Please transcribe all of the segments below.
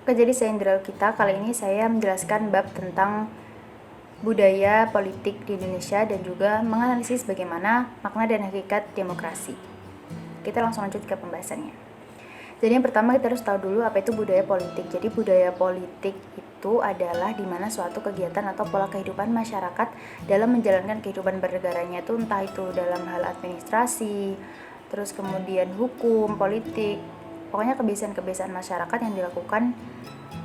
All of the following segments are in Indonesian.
Oke, jadi saya Indra kita. Kali ini saya menjelaskan bab tentang budaya politik di Indonesia dan juga menganalisis bagaimana makna dan hakikat demokrasi. Kita langsung lanjut ke pembahasannya. Jadi yang pertama kita harus tahu dulu apa itu budaya politik. Jadi budaya politik itu adalah di mana suatu kegiatan atau pola kehidupan masyarakat dalam menjalankan kehidupan bernegaranya itu entah itu dalam hal administrasi, terus kemudian hukum, politik, pokoknya kebiasaan-kebiasaan masyarakat yang dilakukan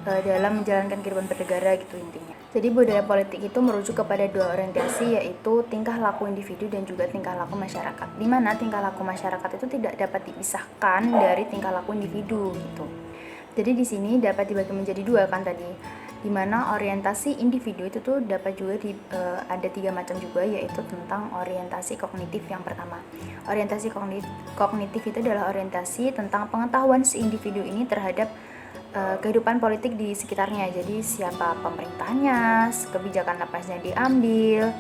dalam menjalankan kehidupan bernegara gitu intinya. Jadi budaya politik itu merujuk kepada dua orientasi, yaitu tingkah laku individu dan juga tingkah laku masyarakat. Di mana tingkah laku masyarakat itu tidak dapat dipisahkan dari tingkah laku individu gitu. Jadi di sini dapat dibagi menjadi dua kan tadi, di mana orientasi individu itu tuh dapat juga ada 3 macam juga, yaitu tentang orientasi kognitif yang pertama. Orientasi kognitif itu adalah orientasi tentang pengetahuan si individu ini terhadap kehidupan politik di sekitarnya. Jadi siapa pemerintahnya, kebijakan apa yang diambil.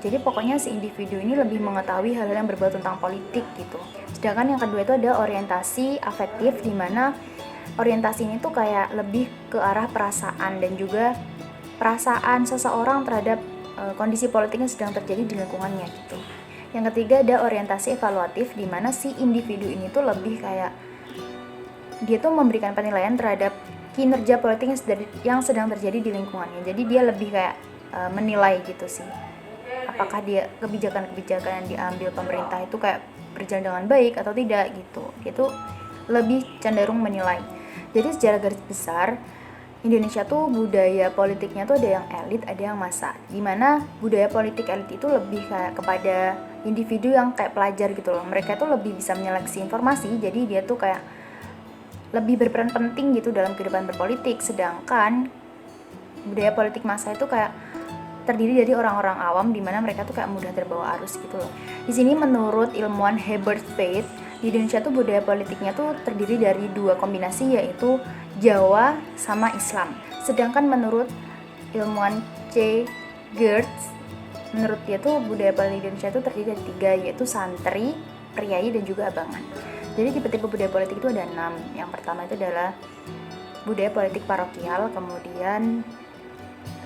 Jadi pokoknya si individu ini lebih mengetahui hal-hal yang berbau tentang politik gitu. Sedangkan yang kedua itu ada orientasi afektif, di mana orientasi ini tuh kayak lebih ke arah perasaan dan juga perasaan seseorang terhadap kondisi politik yang sedang terjadi di lingkungannya gitu. Yang ketiga ada orientasi evaluatif, di mana si individu ini tuh lebih kayak dia tuh memberikan penilaian terhadap kinerja politik yang sedang terjadi di lingkungannya. Jadi dia lebih kayak menilai gitu sih, apakah dia kebijakan-kebijakan yang diambil pemerintah itu kayak berjalan dengan baik atau tidak gitu. Dia tuh lebih cenderung menilai. Jadi secara garis besar Indonesia tuh budaya politiknya tuh ada yang elit, ada yang massa. Dimana budaya politik elit itu lebih kayak kepada individu yang kayak pelajar gitu loh. Mereka tuh lebih bisa menyeleksi informasi, jadi dia tuh kayak lebih berperan penting gitu dalam kehidupan berpolitik. Sedangkan budaya politik massa itu kayak terdiri dari orang-orang awam, di mana mereka tuh kayak mudah terbawa arus gitu loh. Di sini menurut ilmuwan Herbert Faith, di Indonesia tuh budaya politiknya tuh terdiri dari 2 kombinasi, yaitu Jawa sama Islam. Sedangkan menurut ilmuwan C. Geertz, menurut dia tuh budaya politik Indonesia tuh terdiri dari 3, yaitu santri, priai, dan juga abangan. Jadi tipe-tipe budaya politik itu ada 6. Yang pertama itu adalah budaya politik parokial, kemudian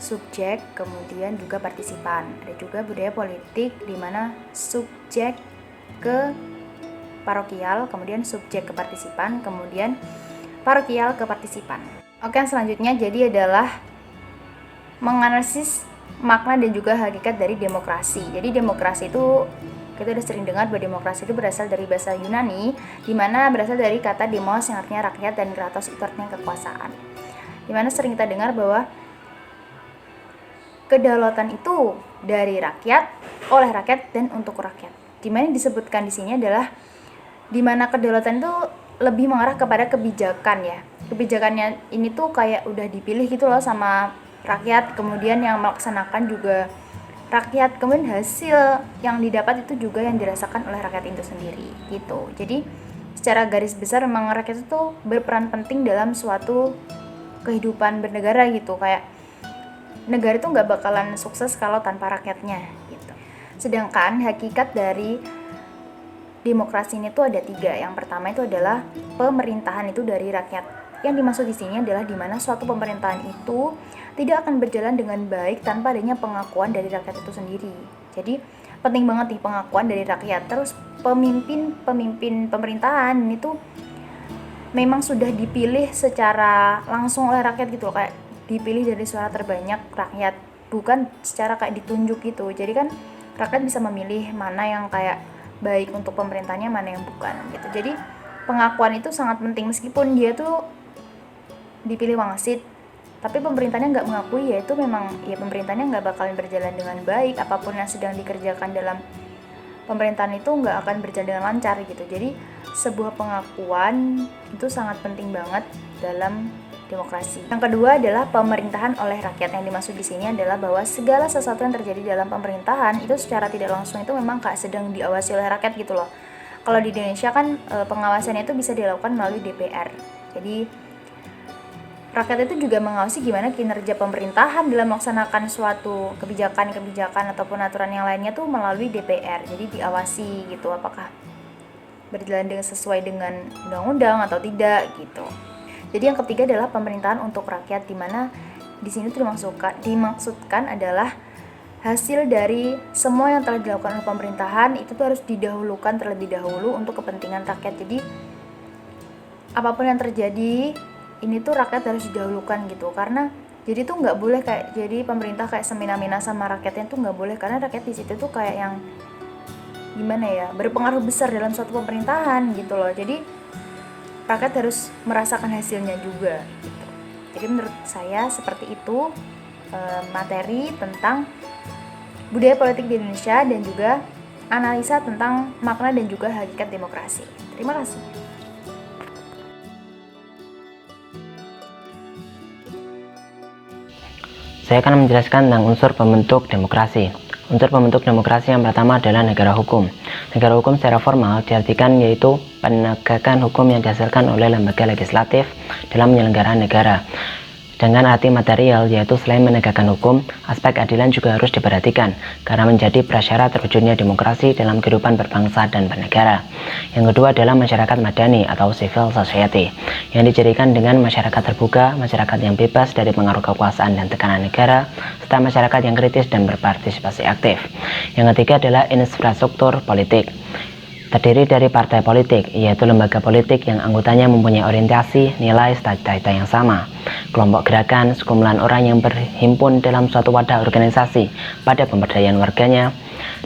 subjek, kemudian juga partisipan. Ada juga budaya politik di mana subjek ke parokial, kemudian subjek ke partisipan, kemudian parokial ke partisipan. Oke, selanjutnya jadi adalah menganalisis makna dan juga hakikat dari demokrasi. Jadi demokrasi itu kita udah sering dengar bahwa demokrasi itu berasal dari bahasa Yunani, di mana berasal dari kata demos yang artinya rakyat dan kratos itu artinya kekuasaan. Di mana sering kita dengar bahwa kedaulatan itu dari rakyat, oleh rakyat, dan untuk rakyat. Di mana disebutkan di sini adalah di mana kedaulatan itu lebih mengarah kepada kebijakan ya. Kebijakannya ini tuh kayak udah dipilih gitu loh sama rakyat, kemudian yang melaksanakan juga rakyat, kemudian hasil yang didapat itu juga yang dirasakan oleh rakyat itu sendiri gitu. Jadi secara garis besar memang rakyat itu berperan penting dalam suatu kehidupan bernegara gitu. Kayak negara itu nggak bakalan sukses kalau tanpa rakyatnya gitu. Sedangkan hakikat dari demokrasi ini tuh ada 3. Yang pertama itu adalah pemerintahan itu dari rakyat. Yang dimaksud di sini adalah di mana suatu pemerintahan itu tidak akan berjalan dengan baik tanpa adanya pengakuan dari rakyat itu sendiri. Jadi penting banget nih pengakuan dari rakyat. Terus pemimpin pemerintahan ini tuh memang sudah dipilih secara langsung oleh rakyat gitu, kayak dipilih dari suara terbanyak rakyat, bukan secara kayak ditunjuk gitu. Jadi kan rakyat bisa memilih mana yang kayak baik untuk pemerintahnya, mana yang bukan gitu. Jadi pengakuan itu sangat penting, meskipun dia tuh dipilih wangsit tapi pemerintahnya nggak mengakui, ya itu memang ya pemerintahnya nggak bakalan berjalan dengan baik. Apapun yang sedang dikerjakan dalam pemerintahan itu nggak akan berjalan dengan lancar gitu. Jadi sebuah pengakuan itu sangat penting banget dalam demokrasi. Yang kedua adalah pemerintahan oleh rakyat. Yang dimaksud di sini adalah bahwa segala sesuatu yang terjadi dalam pemerintahan itu secara tidak langsung itu memang kayak sedang diawasi oleh rakyat gitu loh. Kalau di Indonesia kan pengawasannya itu bisa dilakukan melalui DPR. Jadi rakyat itu juga mengawasi gimana kinerja pemerintahan dalam melaksanakan suatu kebijakan ataupun aturan yang lainnya tuh melalui DPR. Jadi diawasi gitu, apakah berjalan sesuai dengan undang-undang atau tidak gitu. Jadi yang ketiga adalah pemerintahan untuk rakyat, di mana di sini tuh dimaksudkan adalah hasil dari semua yang telah dilakukan oleh pemerintahan itu tuh harus didahulukan terlebih dahulu untuk kepentingan rakyat. Jadi apapun yang terjadi ini tuh rakyat harus didahulukan gitu, karena jadi tuh nggak boleh kayak jadi pemerintah kayak semena-mena sama rakyatnya tuh nggak boleh, karena rakyat di situ tuh kayak yang gimana ya, berpengaruh besar dalam suatu pemerintahan gitu loh. Jadi rakyat harus merasakan hasilnya juga gitu. Jadi menurut saya seperti itu materi tentang budaya politik di Indonesia dan juga analisa tentang makna dan juga hakikat demokrasi. Terima kasih. Saya akan menjelaskan tentang unsur pembentuk demokrasi. Unsur pembentuk demokrasi yang pertama adalah negara hukum. Negara hukum secara formal diartikan yaitu penegakan hukum yang dihasilkan oleh lembaga legislatif dalam penyelenggaraan negara. Dengan arti material, yaitu selain menegakkan hukum, aspek keadilan juga harus diperhatikan, karena menjadi prasyarat terwujudnya demokrasi dalam kehidupan berbangsa dan bernegara. Yang kedua adalah masyarakat madani atau civil society, yang dicirikan dengan masyarakat terbuka, masyarakat yang bebas dari pengaruh kekuasaan dan tekanan negara, serta masyarakat yang kritis dan berpartisipasi aktif. Yang ketiga adalah infrastruktur politik. Terdiri dari partai politik, yaitu lembaga politik yang anggotanya mempunyai orientasi, nilai, cita-cita yang sama. Kelompok gerakan, sekumpulan orang yang berhimpun dalam suatu wadah organisasi pada pemberdayaan warganya,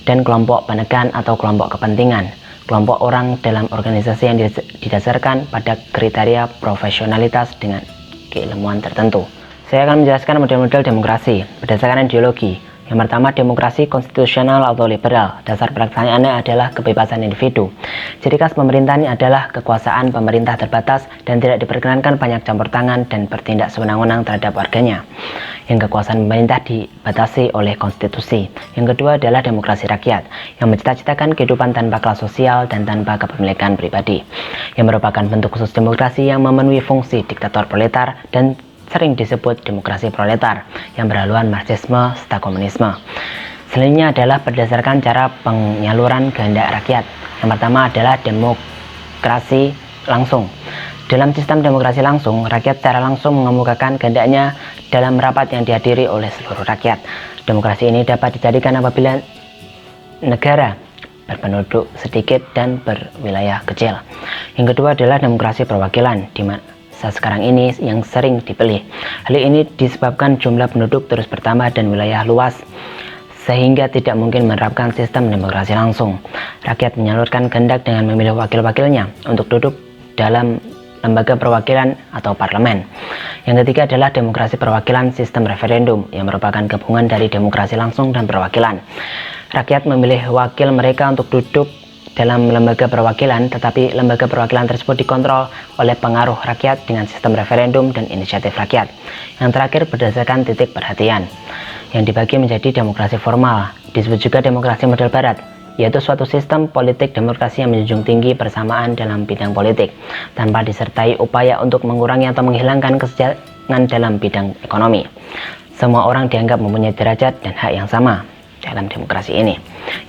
dan kelompok penekan atau kelompok kepentingan. Kelompok orang dalam organisasi yang didasarkan pada kriteria profesionalitas dengan keilmuan tertentu. Saya akan menjelaskan model-model demokrasi berdasarkan ideologi. Yang pertama, demokrasi konstitusional atau liberal. Dasar pelaksanaannya adalah kebebasan individu. Ciri khas pemerintahan adalah kekuasaan pemerintah terbatas dan tidak diperkenankan banyak campur tangan dan bertindak sewenang-wenang terhadap warganya. Yang kekuasaan pemerintah dibatasi oleh konstitusi. Yang kedua adalah demokrasi rakyat, yang mencita-citakan kehidupan tanpa kelas sosial dan tanpa kepemilikan pribadi. Yang merupakan bentuk khusus demokrasi yang memenuhi fungsi diktator proletar dan sering disebut demokrasi proletar yang berhaluan marxisme serta komunisme. Selanjutnya adalah berdasarkan cara penyaluran kehendak rakyat. Yang pertama adalah demokrasi langsung. Dalam sistem demokrasi langsung, rakyat secara langsung mengemukakan kehendaknya dalam rapat yang dihadiri oleh seluruh rakyat. Demokrasi ini dapat dijadikan apabila negara berpenduduk sedikit dan berwilayah kecil. Yang kedua adalah demokrasi perwakilan, di mana sekarang ini yang sering dipilih. Hal ini disebabkan jumlah penduduk terus bertambah dan wilayah luas, sehingga tidak mungkin menerapkan sistem demokrasi langsung. Rakyat menyalurkan kehendak dengan memilih wakil-wakilnya untuk duduk dalam lembaga perwakilan atau parlemen. Yang ketiga adalah demokrasi perwakilan sistem referendum, yang merupakan gabungan dari demokrasi langsung dan perwakilan. Rakyat memilih wakil mereka untuk duduk dalam lembaga perwakilan, tetapi lembaga perwakilan tersebut dikontrol oleh pengaruh rakyat dengan sistem referendum dan inisiatif rakyat. Yang terakhir berdasarkan titik perhatian, yang dibagi menjadi demokrasi formal, disebut juga demokrasi model barat, yaitu suatu sistem politik demokrasi yang menjunjung tinggi persamaan dalam bidang politik, tanpa disertai upaya untuk mengurangi atau menghilangkan kesenjangan dalam bidang ekonomi. Semua orang dianggap mempunyai derajat dan hak yang sama dalam demokrasi ini.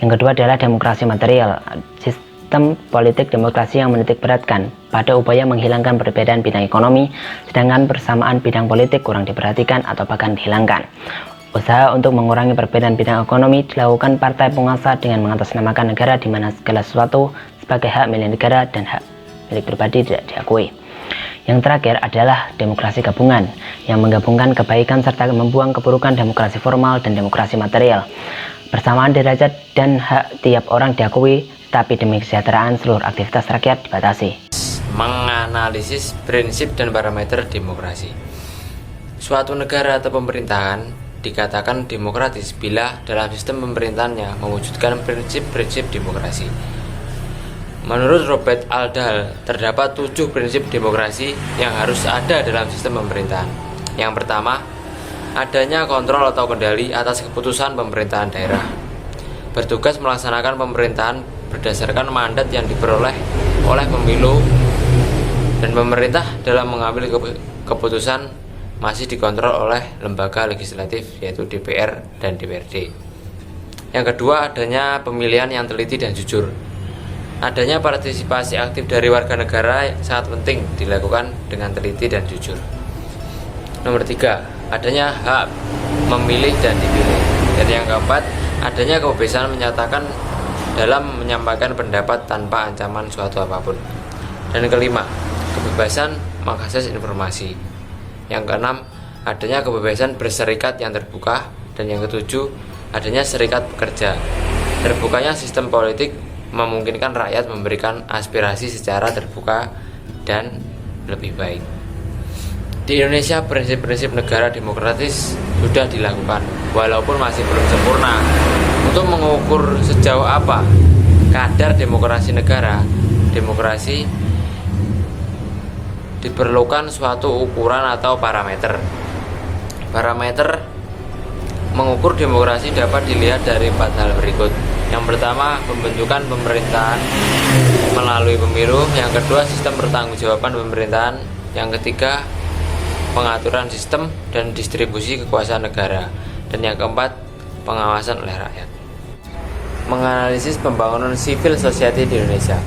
Yang kedua adalah demokrasi material, sistem politik demokrasi yang menitik beratkan pada upaya menghilangkan perbedaan bidang ekonomi, sedangkan persamaan bidang politik kurang diperhatikan atau bahkan dihilangkan. Usaha untuk mengurangi perbedaan bidang ekonomi dilakukan partai penguasa dengan mengatasnamakan negara, di mana segala sesuatu sebagai hak milik negara dan hak milik pribadi tidak diakui. Yang terakhir adalah demokrasi gabungan, yang menggabungkan kebaikan serta membuang keburukan demokrasi formal dan demokrasi material. Persamaan derajat dan hak tiap orang diakui, tapi demi kesejahteraan seluruh aktivitas rakyat dibatasi. Menganalisis prinsip dan parameter demokrasi. Suatu negara atau pemerintahan dikatakan demokratis bila dalam sistem pemerintahannya mewujudkan prinsip-prinsip demokrasi. Menurut Robert Aldal, terdapat 7 prinsip demokrasi yang harus ada dalam sistem pemerintahan. Yang pertama, adanya kontrol atau kendali atas keputusan pemerintahan daerah. Bertugas melaksanakan pemerintahan berdasarkan mandat yang diperoleh oleh pemilu, dan pemerintah dalam mengambil keputusan masih dikontrol oleh lembaga legislatif, yaitu DPR dan DPRD. Yang kedua, adanya pemilihan yang teliti dan jujur. Adanya partisipasi aktif dari warga negara sangat penting dilakukan dengan teliti dan jujur. Nomor 3, adanya hak memilih dan dipilih. Dan yang keempat, adanya kebebasan menyatakan dalam menyampaikan pendapat tanpa ancaman suatu apapun. Dan yang kelima, kebebasan mengakses informasi. Yang keenam, adanya kebebasan berserikat yang terbuka. Dan yang ketujuh, adanya serikat pekerja. Terbukanya sistem politik memungkinkan rakyat memberikan aspirasi secara terbuka dan lebih baik. Di Indonesia, prinsip-prinsip negara demokratis sudah dilakukan, walaupun masih belum sempurna. Untuk mengukur sejauh apa kadar demokrasi negara, demokrasi diperlukan suatu ukuran atau parameter. Parameter mengukur demokrasi dapat dilihat dari 4 hal berikut. Yang pertama, pembentukan pemerintahan melalui pemilu. Yang kedua, sistem pertanggungjawaban pemerintahan. Yang ketiga, pengaturan sistem dan distribusi kekuasaan negara. Dan yang keempat, pengawasan oleh rakyat. Menganalisis pembangunan civil society di Indonesia.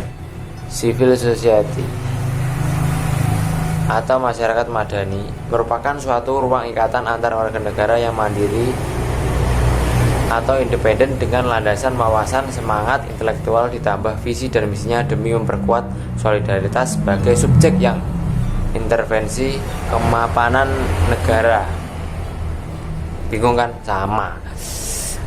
Civil society atau masyarakat madani merupakan suatu ruang ikatan antar warga negara yang mandiri atau independen dengan landasan wawasan, semangat intelektual ditambah visi dan misinya demi memperkuat solidaritas sebagai subjek yang intervensi kemapanan negara. Bingung kan? Sama.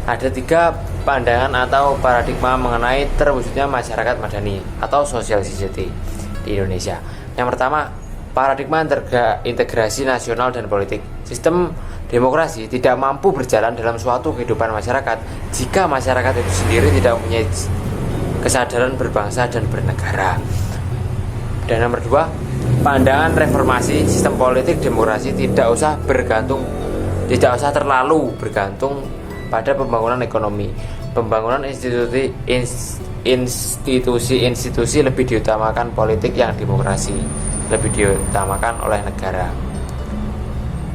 Ada 3 pandangan atau paradigma mengenai terwujudnya masyarakat madani atau social society di Indonesia. Yang pertama, paradigma integrasi nasional dan politik. Sistem demokrasi tidak mampu berjalan dalam suatu kehidupan masyarakat jika masyarakat itu sendiri tidak mempunyai kesadaran berbangsa dan bernegara. Dan nomor 2, pandangan reformasi sistem politik demokrasi tidak usah terlalu bergantung pada pembangunan ekonomi. Pembangunan institusi lebih diutamakan, politik yang demokrasi lebih diutamakan oleh negara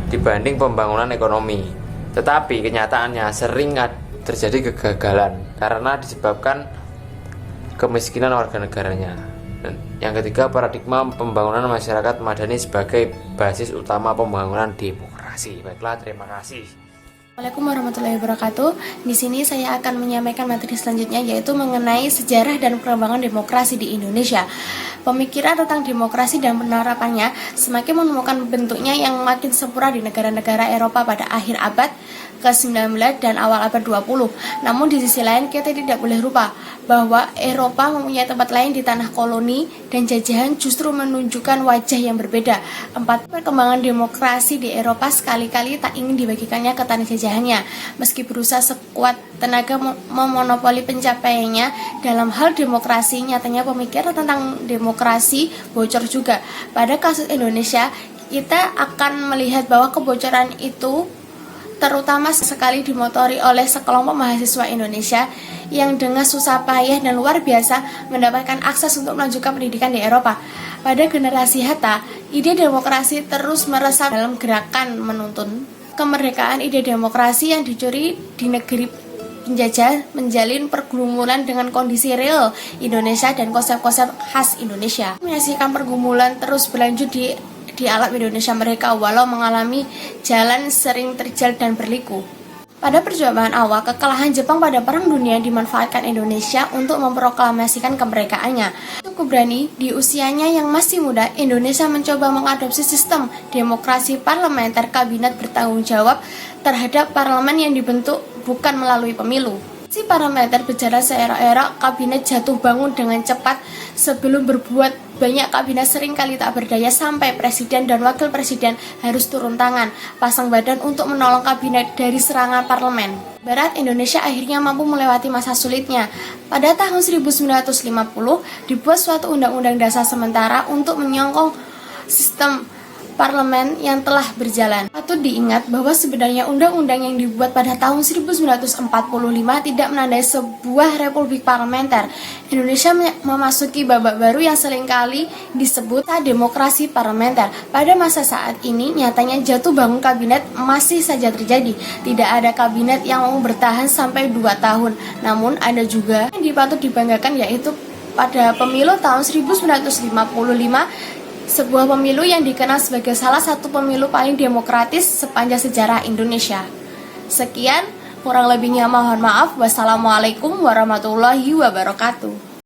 dibanding pembangunan ekonomi. Tetapi kenyataannya sering terjadi kegagalan karena disebabkan kemiskinan warga negaranya. Dan yang ketiga, paradigma pembangunan masyarakat madani sebagai basis utama pembangunan demokrasi. Baiklah, terima kasih. Assalamualaikum warahmatullahi wabarakatuh. Di sini saya akan menyampaikan materi selanjutnya, yaitu mengenai sejarah dan perkembangan demokrasi di Indonesia. Pemikiran tentang demokrasi dan penerapannya semakin menemukan bentuknya yang makin sempurna di negara-negara Eropa pada akhir abad ke-19 dan awal abad 20. Namun di sisi lain kita tidak boleh lupa bahwa Eropa mempunyai tempat lain di tanah koloni dan jajahan justru menunjukkan wajah yang berbeda. 4. Perkembangan demokrasi di Eropa sekali-kali tak ingin dibagikannya ke tanah jajahannya, meski berusaha sekuat tenaga memonopoli pencapaiannya. Dalam hal demokrasi, nyatanya pemikiran tentang demokrasi bocor juga. Pada kasus Indonesia, kita akan melihat bahwa kebocoran itu terutama sekali dimotori oleh sekelompok mahasiswa Indonesia yang dengan susah payah dan luar biasa mendapatkan akses untuk melanjutkan pendidikan di Eropa. Pada generasi Hatta, ide demokrasi terus meresap dalam gerakan menuntun kemerdekaan. Ide demokrasi yang dicuri di negeri penjajah menjalin pergumulan dengan kondisi real Indonesia dan konsep-konsep khas Indonesia. Menyaksikan pergumulan terus berlanjut di alam Indonesia mereka, walau mengalami jalan sering terjal dan berliku. Pada perjuangan awal, kekalahan Jepang pada Perang Dunia dimanfaatkan Indonesia untuk memproklamasikan kemerdekaannya. Cukup berani, di usianya yang masih muda, Indonesia mencoba mengadopsi sistem demokrasi parlementer, kabinet bertanggung jawab terhadap parlemen yang dibentuk bukan melalui pemilu. Si parlementer berjalan seera-era, kabinet jatuh bangun dengan cepat. Sebelum berbuat banyak, kabinet seringkali tak berdaya sampai presiden dan wakil presiden harus turun tangan, pasang badan untuk menolong kabinet dari serangan parlemen. Barat Indonesia akhirnya mampu melewati masa sulitnya. Pada tahun 1950 dibuat suatu undang-undang dasar sementara untuk menyokong sistem parlemen yang telah berjalan. Patut diingat bahwa sebenarnya undang-undang yang dibuat pada tahun 1945 tidak menandai sebuah republik parlementer. Indonesia memasuki babak baru yang seringkali disebut demokrasi parlementer. Pada masa saat ini, nyatanya jatuh bangun kabinet masih saja terjadi. Tidak ada kabinet yang mau bertahan sampai 2 tahun. Namun ada juga yang patut dibanggakan, yaitu pada pemilu tahun 1955, sebuah pemilu yang dikenal sebagai salah satu pemilu paling demokratis sepanjang sejarah Indonesia. Sekian, kurang lebihnya mohon maaf. Wassalamualaikum warahmatullahi wabarakatuh.